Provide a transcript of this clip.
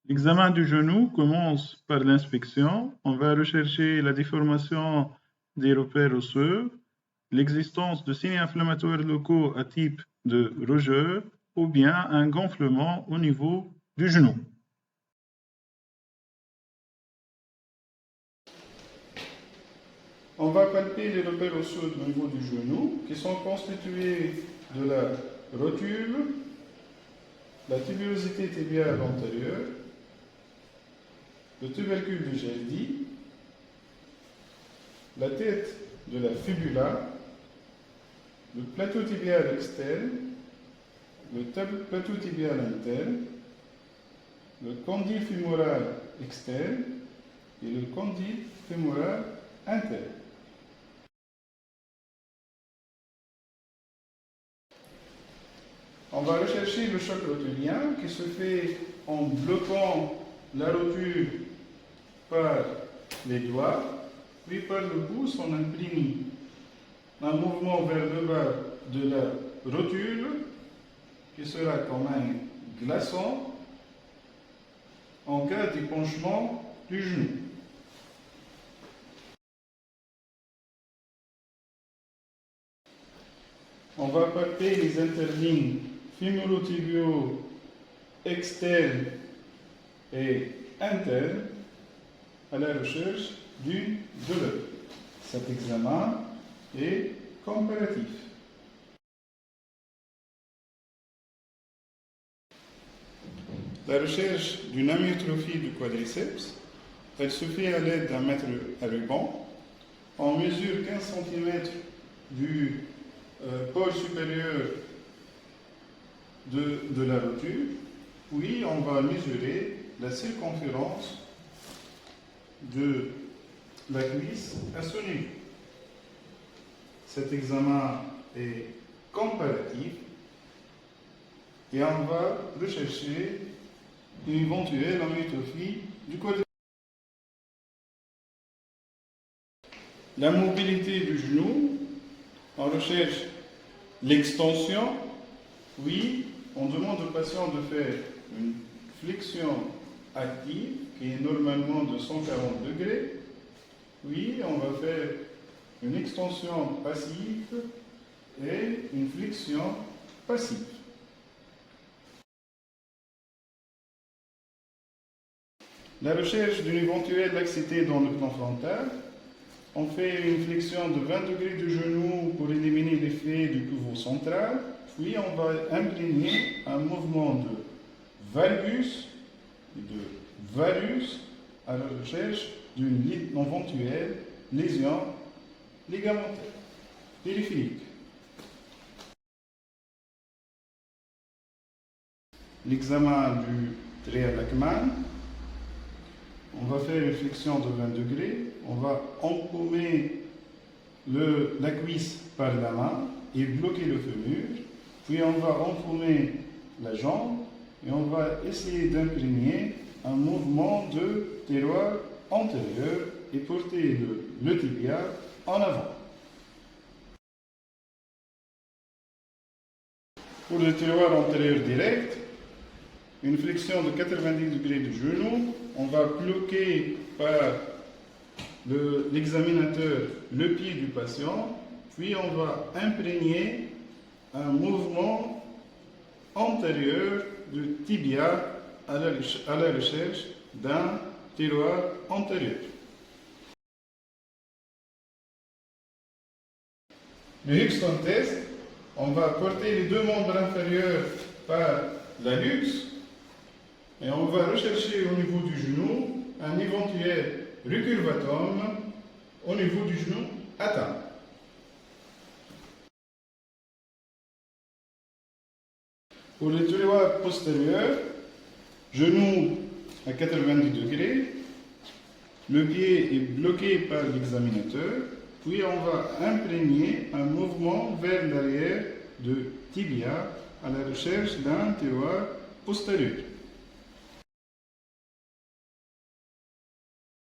L'examen du genou commence par l'inspection. On va rechercher la déformation des repères osseux, l'existence de signes inflammatoires locaux à type de rougeur ou bien un gonflement au niveau du genou. On va palper les repères osseux au niveau du genou qui sont constitués de la rotule, la tuberosité tibiale antérieure, le tubercule du Gerdy, la tête de la fibula, le plateau tibial externe, le plateau tibial interne, le condyle fémoral externe et le condyle fémoral interne. On va rechercher le choc rotulien qui se fait en bloquant la rotule par les doigts, puis par le pouce on imprime un mouvement vers le bas de la rotule qui sera comme un glaçon en cas d'épanchement du genou. On va palper les interlignes fémorotibiaux externes et internes à la recherche d'une douleur. Cet examen est comparatif. La recherche d'une amyotrophie du quadriceps, elle se fait à l'aide d'un mètre à ruban. On mesure 15 cm du pôle supérieur de la rotule, puis on va mesurer la circonférence de la cuisse à son niveau. Cet examen est comparatif et on va rechercher une éventuelle amyotrophie du quadriceps. La mobilité du genou, on recherche l'extension. Oui, on demande au patient de faire une flexion active qui est normalement de 140 degrés. Oui, on va faire une extension passive et une flexion passive. La recherche d'une éventuelle laxité dans le plan frontal. On fait une flexion de 20 degrés du genou pour éliminer l'effet du pivot central. Puis on va imprégner un mouvement de valgus et de varus à la recherche d'une éventuelle lésion ligamentaire périphérique. L'examen du trait Lachman. On va faire une flexion de 20 degrés. On va empaumer la cuisse par la main et bloquer le fémur. Puis on va empaumer la jambe et on va essayer d'imprégner un mouvement de terroir antérieur et porter le tibia en avant. Pour le terroir antérieur direct, une flexion de 90 degrés du genou, on va bloquer par l'examinateur le pied du patient, puis on va imprégner un mouvement antérieur du tibia à la recherche d'un terroir antérieur. Le Huxton test, on va porter les deux membres inférieurs par la luxe et on va rechercher au niveau du genou un éventuel recurvatum au niveau du genou atteint. Pour le terroir postérieur, genou à 90 degrés, le pied est bloqué par l'examinateur, puis on va imprégner un mouvement vers l'arrière de tibia à la recherche d'un terroir postérieur.